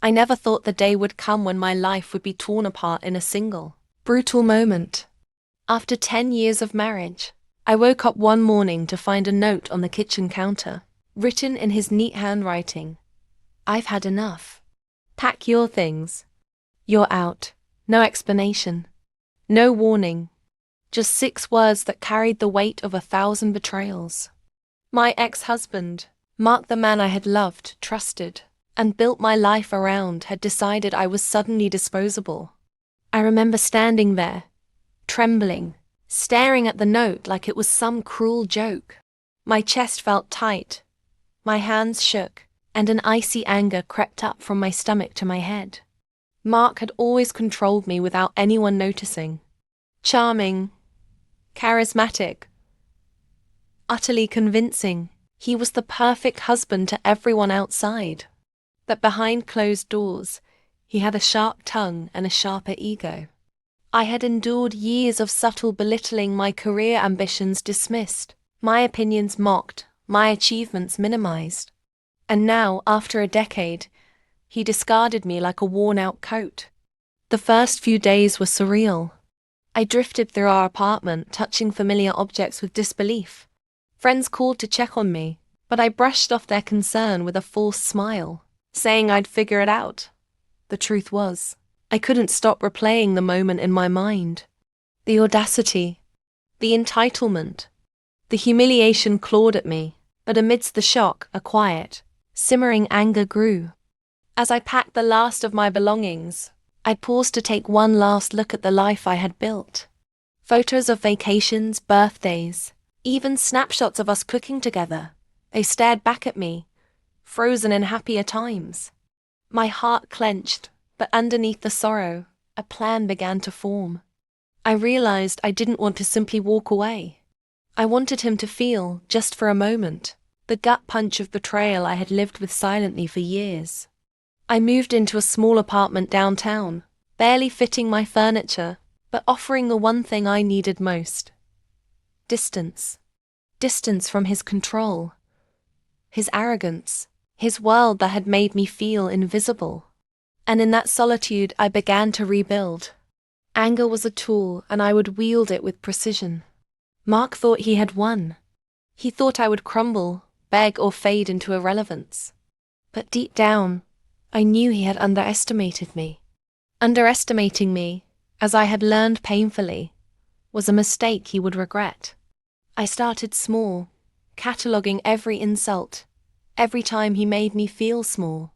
I never thought the day would come when my life would be torn apart in a single, brutal moment. After 10 years of marriage, I woke up one morning to find a note on the kitchen counter, written in his neat handwriting. "I've had enough. Pack your things. You're out." No explanation. No warning. Just 6 words that carried the weight of 1,000 betrayals. My ex-husband, Mark, the man I had loved, trusted, and built my life around, had decided I was suddenly disposable. I remember standing there, trembling, staring at the note like it was some cruel joke. My chest felt tight, my hands shook, and an icy anger crept up from my stomach to my head. Mark had always controlled me without anyone noticing. Charming, charismatic, utterly convincing, he was the perfect husband to everyone outside. But behind closed doors, he had a sharp tongue and a sharper ego. I had endured years of subtle belittling, my career ambitions dismissed, my opinions mocked, my achievements minimized. And now, after a decade, he discarded me like a worn-out coat. The first few days were surreal. I drifted through our apartment, touching familiar objects with disbelief. Friends called to check on me, but I brushed off their concern with a false smile, saying I'd figure it out. The truth was, I couldn't stop replaying the moment in my mind. The audacity, the entitlement, the humiliation clawed at me, but amidst the shock, a quiet, simmering anger grew. As I packed the last of my belongings, I paused to take one last look at the life I had built. Photos of vacations, birthdays, even snapshots of us cooking together. They stared back at me, frozen in happier times. My heart clenched, but underneath the sorrow, a plan began to form. I realized I didn't want to simply walk away. I wanted him to feel, just for a moment, the gut punch of betrayal I had lived with silently for years. I moved into a small apartment downtown, barely fitting my furniture, but offering the one thing I needed most. Distance. Distance from his control, his arrogance, his world that had made me feel invisible. And in that solitude I began to rebuild. Anger was a tool, and I would wield it with precision. Mark thought he had won. He thought I would crumble, beg, or fade into irrelevance. But deep down, I knew he had underestimated me. Underestimating me, as I had learned painfully, was a mistake he would regret. I started small, cataloguing every insult, every time he made me feel small.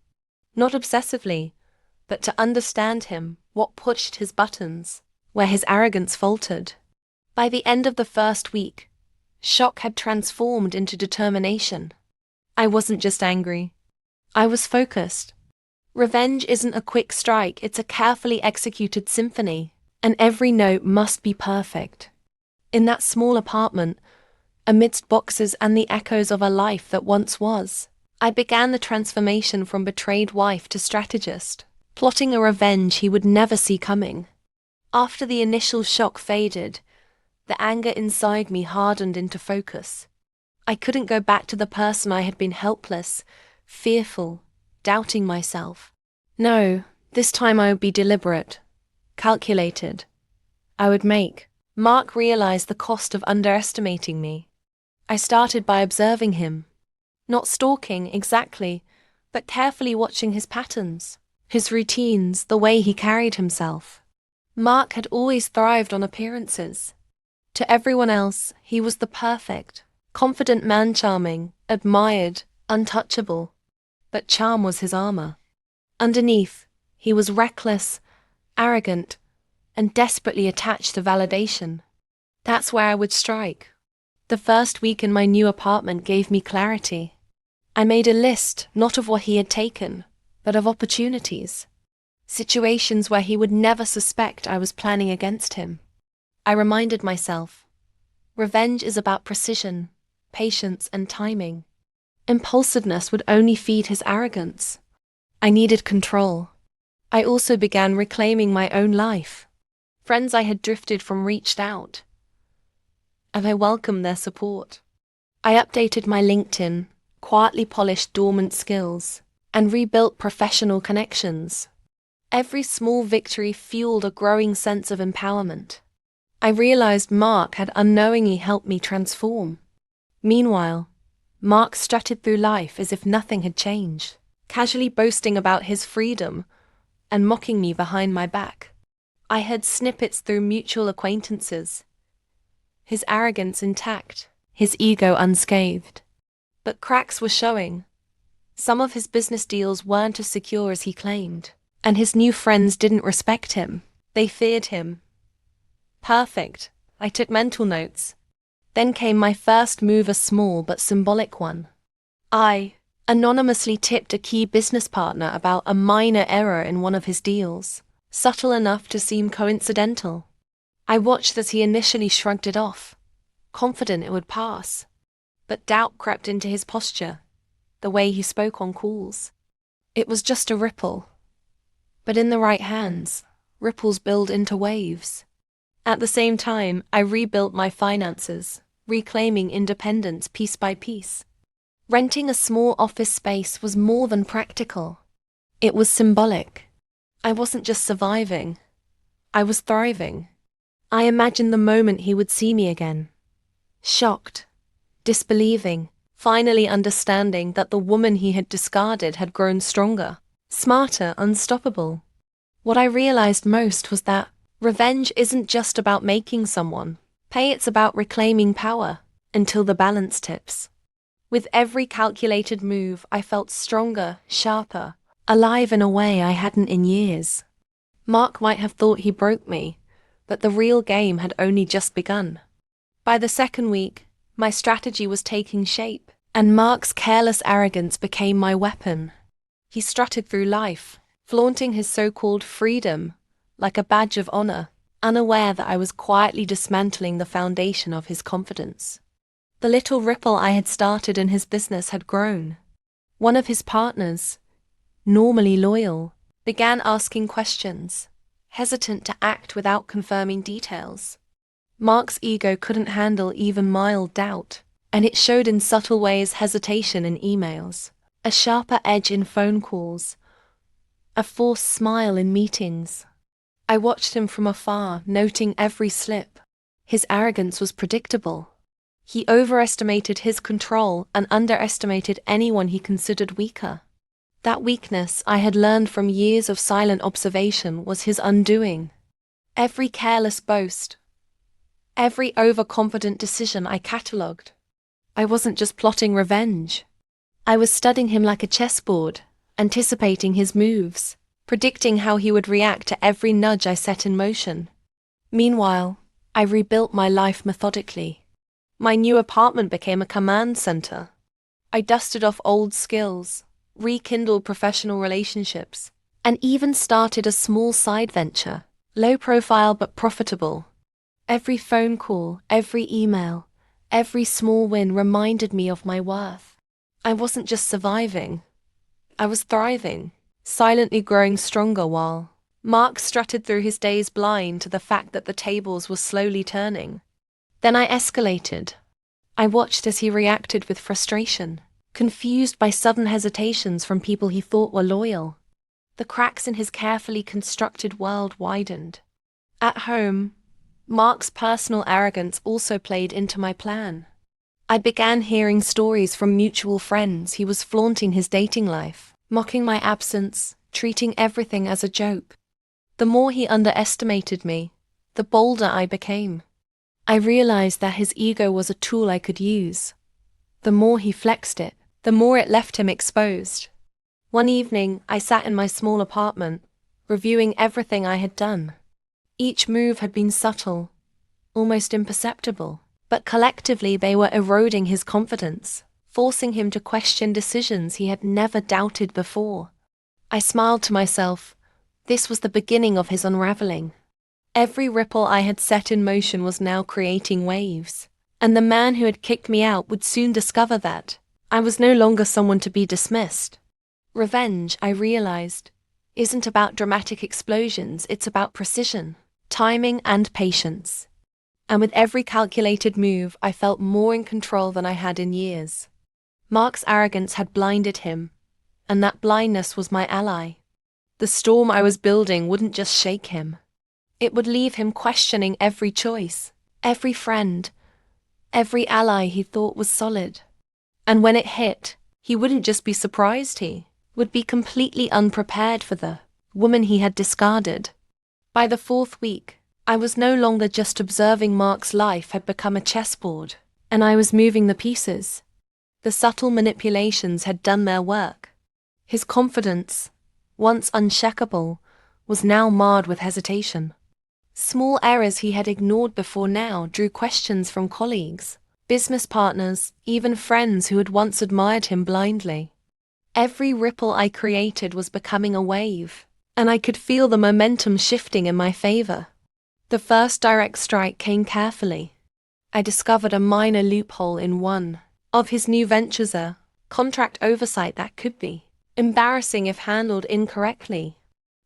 Not obsessively, but to understand him, what pushed his buttons, where his arrogance faltered. By the end of the first week, shock had transformed into determination. I wasn't just angry. I was focused. Revenge isn't a quick strike, it's a carefully executed symphony, and every note must be perfect. In that small apartment, amidst boxes and the echoes of a life that once was, I began the transformation from betrayed wife to strategist, plotting a revenge he would never see coming. After the initial shock faded, the anger inside me hardened into focus. I couldn't go back to the person I had been, helpless, fearful, doubting myself. No, this time I would be deliberate, calculated. I would make Mark realize the cost of underestimating me. I started by observing him. Not stalking, exactly, but carefully watching his patterns, his routines, the way he carried himself. Mark had always thrived on appearances. To everyone else, he was the perfect, confident man, charming, admired, untouchable. But charm was his armor. Underneath, he was reckless, arrogant, and desperately attached to validation. That's where I would strike. The first week in my new apartment gave me clarity. I made a list, not of what he had taken, but of opportunities. Situations where he would never suspect I was planning against him. I reminded myself, revenge is about precision, patience, and timing. Impulsiveness would only feed his arrogance. I needed control. I also began reclaiming my own life. Friends I had drifted from reached out, and I welcomed their support. I updated my LinkedIn, quietly polished dormant skills, and rebuilt professional connections. Every small victory fueled a growing sense of empowerment. I realized Mark had unknowingly helped me transform. Meanwhile, Mark strutted through life as if nothing had changed, casually boasting about his freedom and mocking me behind my back. I heard snippets through mutual acquaintances, his arrogance intact, his ego unscathed. But cracks were showing. Some of his business deals weren't as secure as he claimed, and his new friends didn't respect him. They feared him. Perfect. I took mental notes. Then came my first move, a small but symbolic one. I anonymously tipped a key business partner about a minor error in one of his deals, subtle enough to seem coincidental. I watched as he initially shrugged it off, confident it would pass. But doubt crept into his posture, the way he spoke on calls. It was just a ripple. But in the right hands, ripples build into waves. At the same time, I rebuilt my finances, reclaiming independence piece by piece. Renting a small office space was more than practical. It was symbolic. I wasn't just surviving. I was thriving. I imagined the moment he would see me again. Shocked, disbelieving, finally understanding that the woman he had discarded had grown stronger, smarter, unstoppable. What I realized most was that revenge isn't just about making someone pay, it's about reclaiming power until the balance tips. With every calculated move, I felt stronger, sharper, alive in a way I hadn't in years. Mark might have thought he broke me, but the real game had only just begun. By the second week, my strategy was taking shape, and Mark's careless arrogance became my weapon. He strutted through life, flaunting his so-called freedom like a badge of honor, unaware that I was quietly dismantling the foundation of his confidence. The little ripple I had started in his business had grown. One of his partners, normally loyal, began asking questions, hesitant to act without confirming details. Mark's ego couldn't handle even mild doubt, and it showed in subtle ways: hesitation in emails, a sharper edge in phone calls, a forced smile in meetings. I watched him from afar, noting every slip. His arrogance was predictable. He overestimated his control and underestimated anyone he considered weaker. That weakness, I had learned from years of silent observation, was his undoing. Every careless boast, every overconfident decision I catalogued. I wasn't just plotting revenge. I was studying him like a chessboard, anticipating his moves, predicting how he would react to every nudge I set in motion. Meanwhile, I rebuilt my life methodically. My new apartment became a command center. I dusted off old skills, rekindled professional relationships, and even started a small side venture, low profile but profitable. Every phone call, every email, every small win reminded me of my worth. I wasn't just surviving. I was thriving, silently growing stronger while Mark strutted through his days, blind to the fact that the tables were slowly turning. Then I escalated. I watched as he reacted with frustration, confused by sudden hesitations from people he thought were loyal. The cracks in his carefully constructed world widened. At home, Mark's personal arrogance also played into my plan. I began hearing stories from mutual friends. He was flaunting his dating life, mocking my absence, treating everything as a joke. The more he underestimated me, the bolder I became. I realized that his ego was a tool I could use. The more he flexed it, the more it left him exposed. One evening, I sat in my small apartment, reviewing everything I had done. Each move had been subtle, almost imperceptible, but collectively they were eroding his confidence, forcing him to question decisions he had never doubted before. I smiled to myself. This was the beginning of his unraveling. Every ripple I had set in motion was now creating waves, and the man who had kicked me out would soon discover that I was no longer someone to be dismissed. Revenge, I realized, isn't about dramatic explosions, it's about precision, timing, and patience. And with every calculated move, I felt more in control than I had in years. Mark's arrogance had blinded him. and that blindness was my ally. The storm I was building wouldn't just shake him. It would leave him questioning every choice, every friend, every ally he thought was solid. And when it hit, he wouldn't just be surprised, he would be completely unprepared for the woman he had discarded. By the fourth week, I was no longer just observing. Mark's life had become a chessboard, and I was moving the pieces. The subtle manipulations had done their work. His confidence, once unshakable, was now marred with hesitation. Small errors he had ignored before now drew questions from colleagues, business partners, even friends who had once admired him blindly. Every ripple I created was becoming a wave, and I could feel the momentum shifting in my favor. The first direct strike came carefully. I discovered a minor loophole in one of his new ventures, a contract oversight that could be embarrassing if handled incorrectly.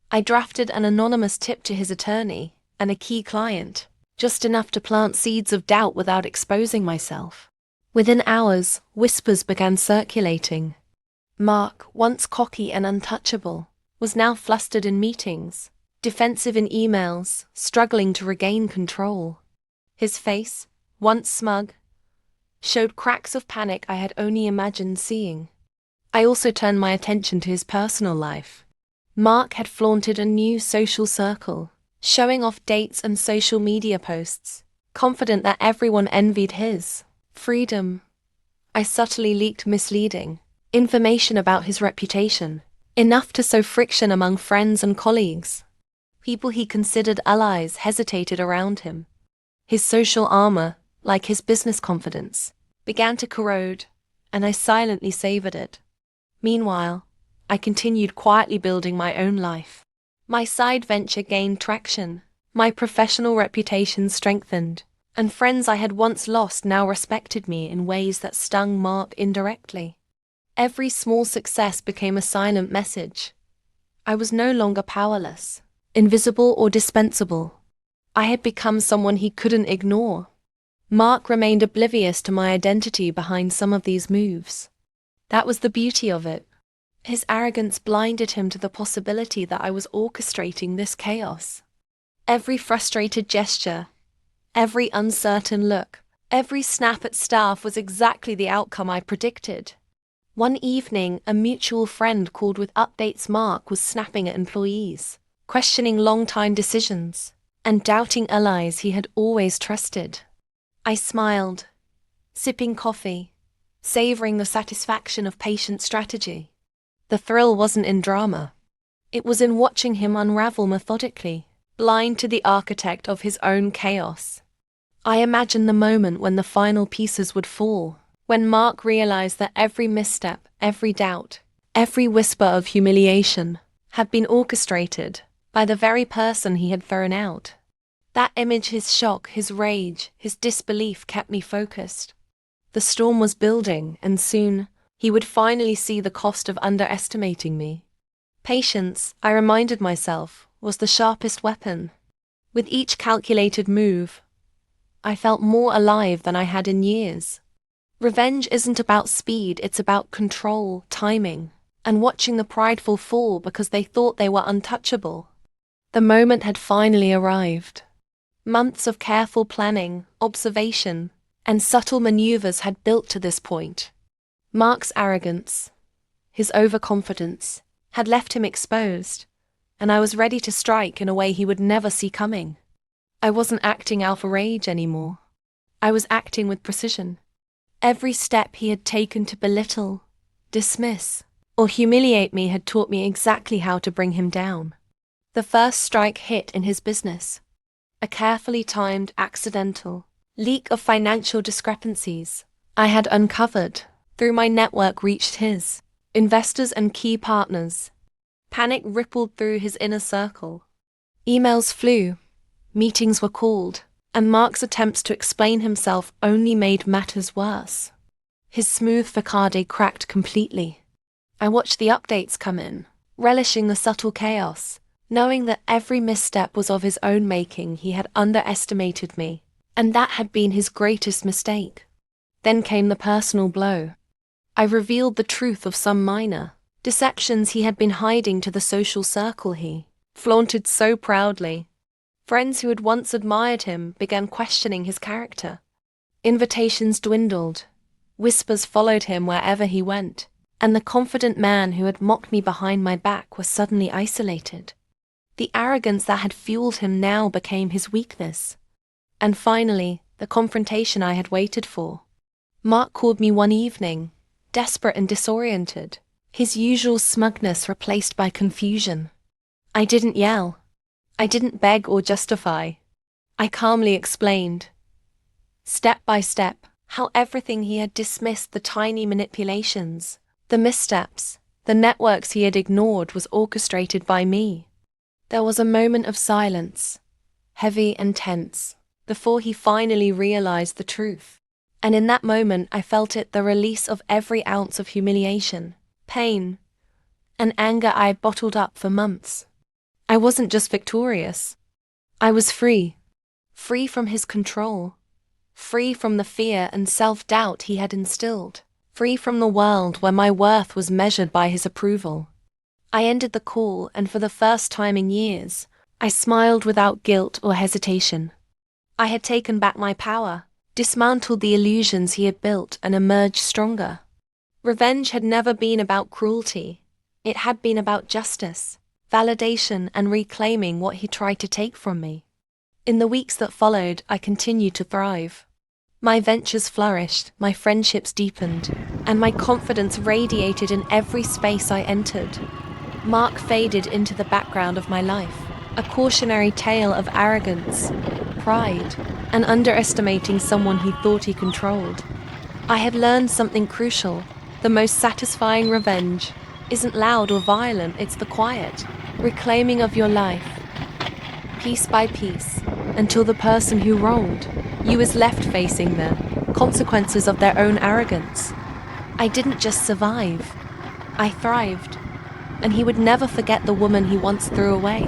I drafted an anonymous tip to his attorney and a key client, just enough to plant seeds of doubt without exposing myself. Within hours, whispers began circulating. Mark, once cocky and untouchable, was now flustered in meetings, defensive in emails, struggling to regain control. His face, once smug, showed cracks of panic I had only imagined seeing. I also turned my attention to his personal life. Mark had flaunted a new social circle, showing off dates and social media posts, confident that everyone envied his freedom. I subtly leaked misleading information about his reputation, enough to sow friction among friends and colleagues. People he considered allies hesitated around him. His social armor, like his business confidence, began to corrode, and I silently savored it. Meanwhile, I continued quietly building my own life. My side venture gained traction, my professional reputation strengthened, and friends I had once lost now respected me in ways that stung Mark indirectly. Every small success became a silent message. I was no longer powerless, invisible or dispensable. I had become someone he couldn't ignore. Mark remained oblivious to my identity behind some of these moves. That was the beauty of it. His arrogance blinded him to the possibility that I was orchestrating this chaos. Every frustrated gesture, every uncertain look, every snap at staff was exactly the outcome I predicted. One evening, a mutual friend called with updates. Mark was snapping at employees, questioning long-time decisions, and doubting allies he had always trusted. I smiled, sipping coffee, savoring the satisfaction of patient strategy. The thrill wasn't in drama. It was in watching him unravel methodically, blind to the architect of his own chaos. I imagined the moment when the final pieces would fall, when Mark realized that every misstep, every doubt, every whisper of humiliation had been orchestrated by the very person he had thrown out. That image, his shock, his rage, his disbelief kept me focused. The storm was building, and soon he would finally see the cost of underestimating me. Patience, I reminded myself, was the sharpest weapon. With each calculated move, I felt more alive than I had in years. Revenge isn't about speed, it's about control, timing, and watching the prideful fall because they thought they were untouchable. The moment had finally arrived. Months of careful planning, observation, and subtle maneuvers had built to this point. Mark's arrogance, his overconfidence, had left him exposed, and I was ready to strike in a way he would never see coming. I wasn't acting out of rage anymore. I was acting with precision. Every step he had taken to belittle, dismiss, or humiliate me had taught me exactly how to bring him down. The first strike hit in his business. A carefully timed, accidental leak of financial discrepancies I had uncovered through my network reached his investors and key partners. Panic rippled through his inner circle. Emails flew, meetings were called, and Mark's attempts to explain himself only made matters worse. His smooth facade cracked completely. I watched the updates come in, relishing the subtle chaos, knowing that every misstep was of his own making. He had underestimated me, and that had been his greatest mistake. Then came the personal blow. I revealed the truth of some minor Deceptions he had been hiding to the social circle he flaunted so proudly. Friends who had once admired him began questioning his character. Invitations dwindled. Whispers followed him wherever he went, and the confident man who had mocked me behind my back was suddenly isolated. The arrogance that had fueled him now became his weakness. And finally, the confrontation I had waited for. Mark called me one evening, desperate and disoriented, his usual smugness replaced by confusion. I didn't yell. I didn't beg or justify. I calmly explained, step by step, how everything he had dismissed, the tiny manipulations, the missteps, the networks he had ignored, was orchestrated by me. There was a moment of silence, heavy and tense, before he finally realized the truth. And in that moment I felt it, the release of every ounce of humiliation, pain, and anger I had bottled up for months. I wasn't just victorious. I was free. Free from his control. Free from the fear and self-doubt he had instilled. Free from the world where my worth was measured by his approval. I ended the call, and for the first time in years, I smiled without guilt or hesitation. I had taken back my power, dismantled the illusions he had built, and emerged stronger. Revenge had never been about cruelty. It had been about justice, validation, and reclaiming what he tried to take from me. In the weeks that followed, I continued to thrive. My ventures flourished, my friendships deepened, and my confidence radiated in every space I entered. Mark faded into the background of my life, a cautionary tale of arrogance, pride, and underestimating someone he thought he controlled. I had learned something crucial. The most satisfying revenge isn't loud or violent, it's the quiet reclaiming of your life, piece by piece, until the person who wronged you is left facing the consequences of their own arrogance. I didn't just survive, I thrived, and he would never forget the woman he once threw away.